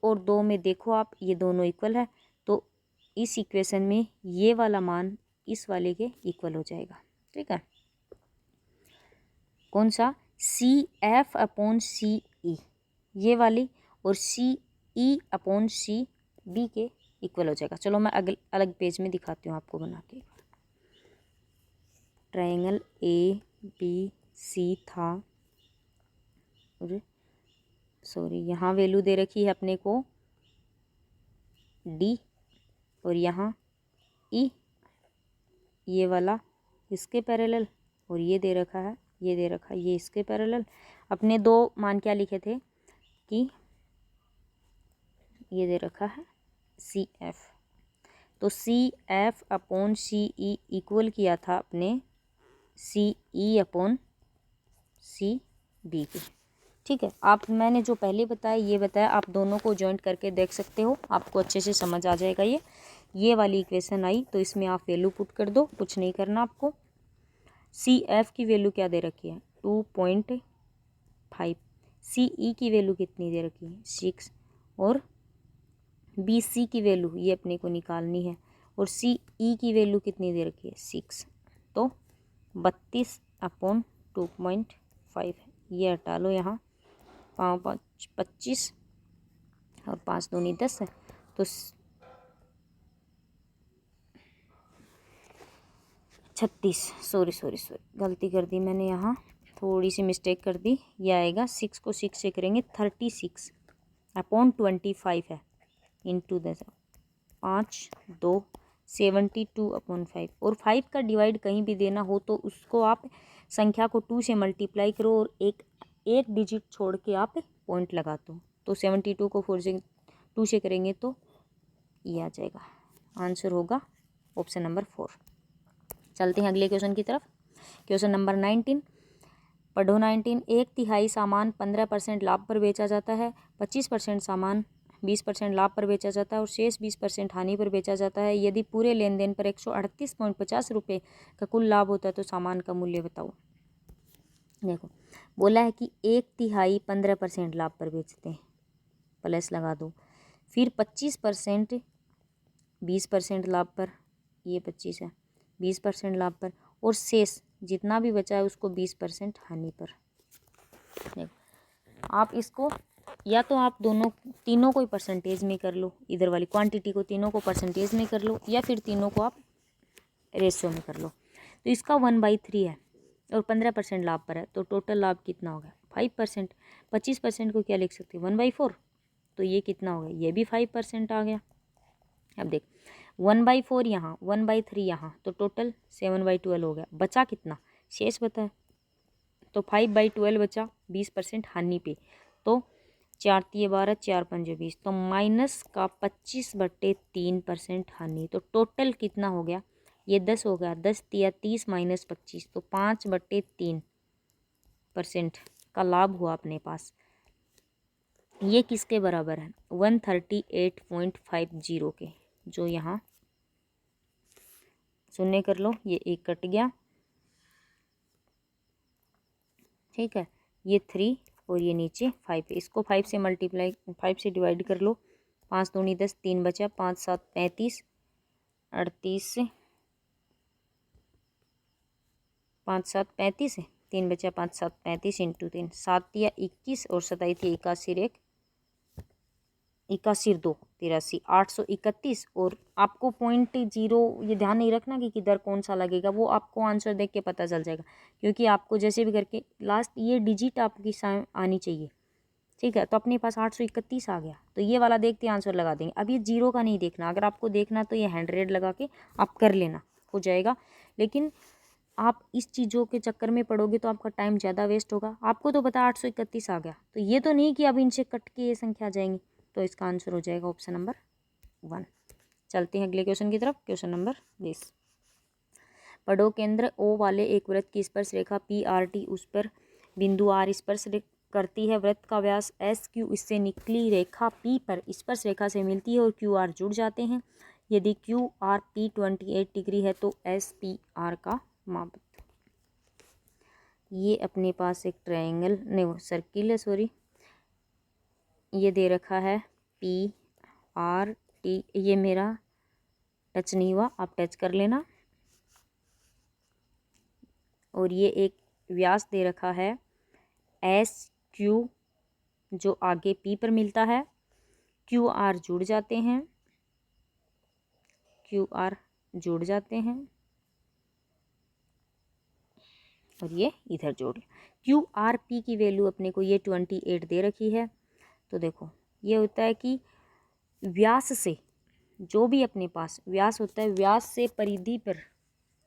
Speaker 1: और 2 में देखो आप, ये दोनों इक्वल है, तो इस इक्वेशन में ये वाला मान इस वाले के इक्वल हो जाएगा, ठीक है। कौन सा? CF अपॉन CE ये वाली, और CE अपॉन CB के इक्वल हो जाएगा। चलो मैं अलग पेज में दिखाती हूँ आपको बना के। ट्रायंगल ABC था, और सॉरी यहाँ वैल्यू दे रखी है अपने को D, और यहाँ E, ये वाला इसके पैरेलल, और ये दे रखा है, ये दे रखा है ये इसके पैरेलल। अपने 2 मान क्या लिखे थे कि ये दे रखा है CF, तो CF अपॉन CE इक्वल किया था अपने CE अपॉन CB के, ठीक है। आप मैंने जो पहले बताया ये बताया, आप दोनों को जॉइंट करके देख सकते हो, आपको अच्छे से समझ आ जाएगा। ये वाली इक्वेशन आई तो इसमें आप वैल्यू पुट कर दो, कुछ नहीं करना आपको। CF की वैल्यू क्या दे रखी है? 2.5। CE की वैल्यू कितनी दे रखी है? 6, और BC की वैल्यू ये अपने को निकालनी है, और CE की वैल्यू कितनी दे रखी है? 6। तो 32 अपॉन 2.5 है, ये हटा लो यहाँ, 5 25 और 5 दूनी 10 है, तो 36, सॉरी गलती कर दी मैंने, यहाँ थोड़ी सी मिस्टेक कर दी। ये आएगा 6 को 6 से करेंगे 36 अपॉन 25 है, इंटू 10, 5 2 72 अपॉन 5। और 5 का डिवाइड कहीं भी देना हो तो उसको आप संख्या को 2 से मल्टीप्लाई करो, और एक डिजिट छोड़ के आप पॉइंट लगा दो, तो 72 को 2 से करेंगे तो ये आ जाएगा। आंसर होगा ऑप्शन नंबर 4। चलते हैं अगले क्वेश्चन की तरफ। क्वेश्चन नंबर 19 पढ़ो। 19, 1/3 सामान 15% लाभ पर बेचा जाता है, 25% सामान 20% लाभ पर बेचा जाता है, और शेष 20% हानि पर बेचा जाता है। यदि पूरे लेन देन पर 138.50 रुपये का कुल लाभ होता है तो सामान का मूल्य बताओ। देखो बोला है कि 1/3 15% लाभ पर बेचते हैं, प्लस लगा दो, फिर 25% 20% लाभ पर, ये 25 है, 20% लाभ पर, और शेष जितना भी बचा है उसको 20% हानि पर। देखो आप इसको या तो आप तीनों को परसेंटेज में कर लो, इधर वाली क्वांटिटी को तीनों को परसेंटेज में कर लो, या फिर तीनों को आप रेशियो में कर लो। तो इसका 1/3 है और 15% लाभ पर है, तो टोटल लाभ कितना हो गया? 5%। 25% को क्या लिख सकते हैं? 1/4। तो ये कितना हो गया? ये भी 5% आ गया। अब देख 1/4 यहाँ, 1/3 यहाँ, तो टोटल 7/12 हो गया। बचा कितना? शेष बता है, तो 5/12 बचा, 20% हानि पे, तो 4 × 12 4 × 5 = 20, तो माइनस का 25/3% हानि। तो टोटल कितना हो गया? ये 10 हो गया, 10 × 30 - 25, तो 5/3% का लाभ हुआ अपने पास। ये किसके बराबर है? 138.50 के, जो यहाँ शून्य कर लो, ये 1 कट गया, ठीक है। ये 3 और ये नीचे 5 है, इसको 5 से मल्टीप्लाई 5 से डिवाइड कर लो, 5 दूनी 10, 3 बचा, 5 7 35, 38 5 7 35 है, 3 बचा 5 7 35 इंटू 3, 7 या 21 और 27 थी 81 1 81 2 83 831। और आपको 0.0 ये ध्यान नहीं रखना कि किधर कौन सा लगेगा, वो आपको आंसर देख के पता चल जाएगा, क्योंकि आपको जैसे भी करके लास्ट ये डिजिट आपकी आनी चाहिए। ठीक है, तो अपने पास 831 आ गया, तो ये वाला देखते आंसर लगा देंगे। अब ये जीरो का नहीं देखना, अगर आपको देखना तो ये 100 लगा के आप कर लेना, हो जाएगा। लेकिन आप इस चीज़ों के चक्कर में पड़ोगे तो आपका टाइम ज़्यादा वेस्ट होगा। आपको तो पता 831 आ गया, तो ये तो नहीं कि अब इनसे कट के ये संख्या आ जाएंगी, तो इसका आंसर हो जाएगा ऑप्शन नंबर 1। चलते हैं अगले क्वेश्चन की तरफ। क्वेश्चन नंबर 20, पढ़ो केंद्र O वाले एक वृत्त की स्पर्श रेखा PRT उस पर बिंदु R स्पर्श करती है। वृत्त का व्यास SQ इससे निकली रेखा P पर स्पर्श रेखा से मिलती है और QR जुड़ जाते हैं। यदि QRP 28 डिग्री है तो SPR का माप। ये अपने पास एक ट्रायंगल नहीं, वो सर्किल है, सॉरी, ये दे रखा है PRT। ये मेरा टच नहीं हुआ, आप टच कर लेना। और ये एक व्यास दे रखा है SQ जो आगे P पर मिलता है। QR जुड़ जाते हैं, QR जुड़ जाते हैं और ये इधर जोड़। QRP की वैल्यू अपने को ये 28 दे रखी है। तो देखो ये होता है कि व्यास से, जो भी अपने पास व्यास होता है, व्यास से परिधि पर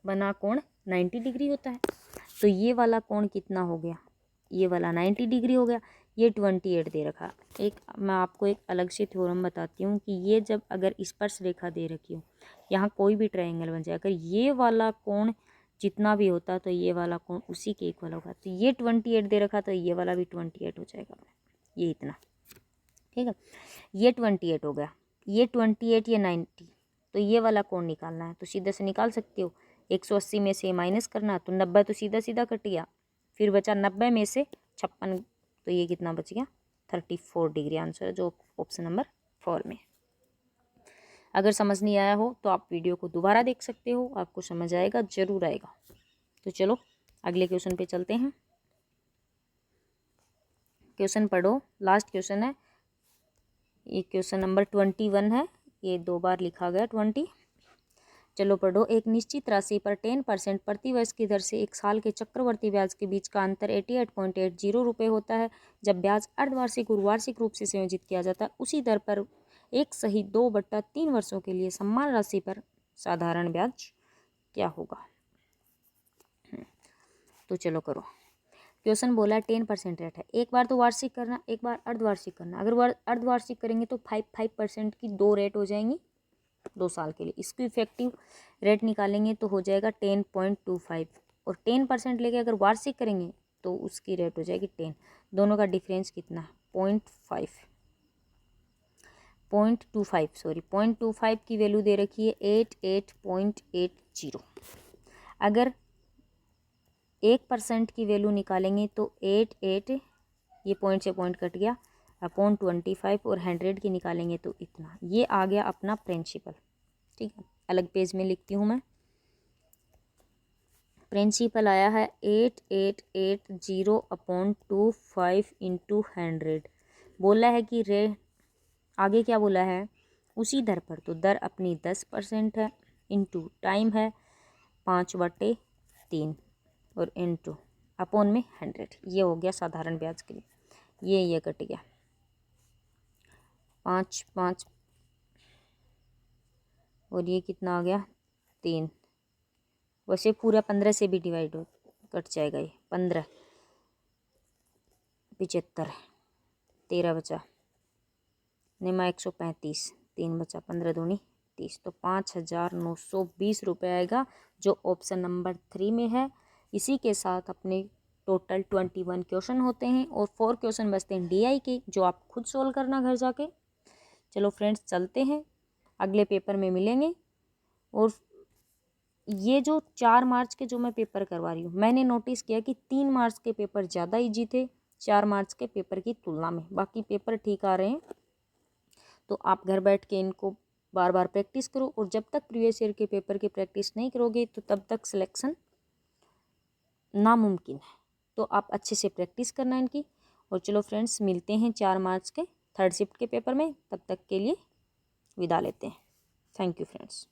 Speaker 1: बना कोण 90 डिग्री होता है। तो ये वाला कोण कितना हो गया, ये वाला 90 डिग्री हो गया, ये 28 दे रखा। एक मैं आपको एक अलग से थ्योरम बताती हूँ कि ये जब अगर स्पर्श रेखा दे रखी हो, यहाँ कोई भी ट्रायंगल बन जाए, अगर ये वाला कोण जितना भी होता तो ये वाला कोण उसी के इक्वल होगा। तो ये 28 दे रखा, तो ये वाला भी 28 हो जाएगा, ये इतना। ठीक है, ये 28 हो गया, ये 28, ये 90, तो ये वाला कोण निकालना है। तो सीधे से निकाल सकते हो, 180 में से माइनस करना, तो 90 तो सीधा सीधा कट गया, फिर बचा 90 में से 56, तो ये कितना बच गया 34 डिग्री। आंसर जो ऑप्शन नंबर 4 में। अगर समझ नहीं आया हो तो आप वीडियो को दोबारा देख सकते हो, आपको समझ आएगा, जरूर आएगा। तो चलो अगले क्वेश्चन पे चलते हैं। क्वेश्चन पढ़ो, लास्ट क्वेश्चन है ये, क्वेश्चन नंबर 21 है, ये 2 बार लिखा गया 20। चलो पढ़ो, एक निश्चित राशि पर 10% प्रति वर्ष की दर से एक साल के चक्रवर्ती ब्याज के बीच का अंतर 88.80 रुपये होता है। जब ब्याज अर्धवार्षिक और वार्षिक रूप से संयोजित किया जाता है, उसी दर पर 1/2/3 वर्षों के लिए समान राशि पर साधारण ब्याज क्या होगा। तो चलो करो। क्वेश्चन बोला 10% रेट है, एक बार तो वार्षिक करना, एक बार अर्धवार्षिक करना। अगर अर्धवार्षिक करेंगे तो 5% की 2 रेट हो जाएंगी 2 साल के लिए। इसकी इफेक्टिव रेट निकालेंगे तो हो जाएगा 10.25, और 10% लेके अगर वार्षिक करेंगे तो उसकी रेट हो जाएगी 10। दोनों का डिफरेंस कितना है 0.25 सॉरी 0.25 की वैल्यू दे रखी है 88.80। अगर 1% की वैल्यू निकालेंगे तो 88, ये पॉइंट से पॉइंट कट गया, अपॉन 25, और 100 की निकालेंगे तो इतना। ये आ गया अपना प्रिंसिपल। ठीक है, अलग पेज में लिखती हूँ मैं। प्रिंसिपल आया है 8880/25 इंटू 100। बोला है कि आगे क्या बोला है, उसी दर पर, तो दर अपनी 10% है, इंटू टाइम है 5/3 और इंटू अपॉन में 100। ये हो गया साधारण ब्याज के लिए। ये कट गया 5 और ये कितना आ गया 3। वैसे पूरा 15 से भी डिवाइड हो कट जाएगा, ये 15 75 13 बचा, निमा 135, 3 बचा, 15 दूनी 30, तो 5,920 रुपये आएगा, जो ऑप्शन नंबर 3 में है। इसी के साथ अपने टोटल 21 क्वेश्चन होते हैं और 4 क्वेश्चन बचते हैं DI के, जो आप खुद सोल्व करना घर जाके। चलो फ्रेंड्स चलते हैं, अगले पेपर में मिलेंगे। और ये जो 4 मार्च के जो मैं पेपर करवा रही हूँ, मैंने नोटिस किया कि 3 मार्च के पेपर ज़्यादा ईजी थे 4 मार्च के पेपर की तुलना में। बाकी पेपर ठीक आ रहे हैं, तो आप घर बैठ के इनको बार बार प्रैक्टिस करो। और जब तक प्रीवियस ईयर के पेपर की प्रैक्टिस नहीं करोगे तो तब तक सिलेक्शन नामुमकिन है। तो आप अच्छे से प्रैक्टिस करना इनकी। और चलो फ्रेंड्स, मिलते हैं 4 मार्च के थर्ड शिफ्ट के पेपर में। तब तक के लिए विदा लेते हैं। Thank you friends.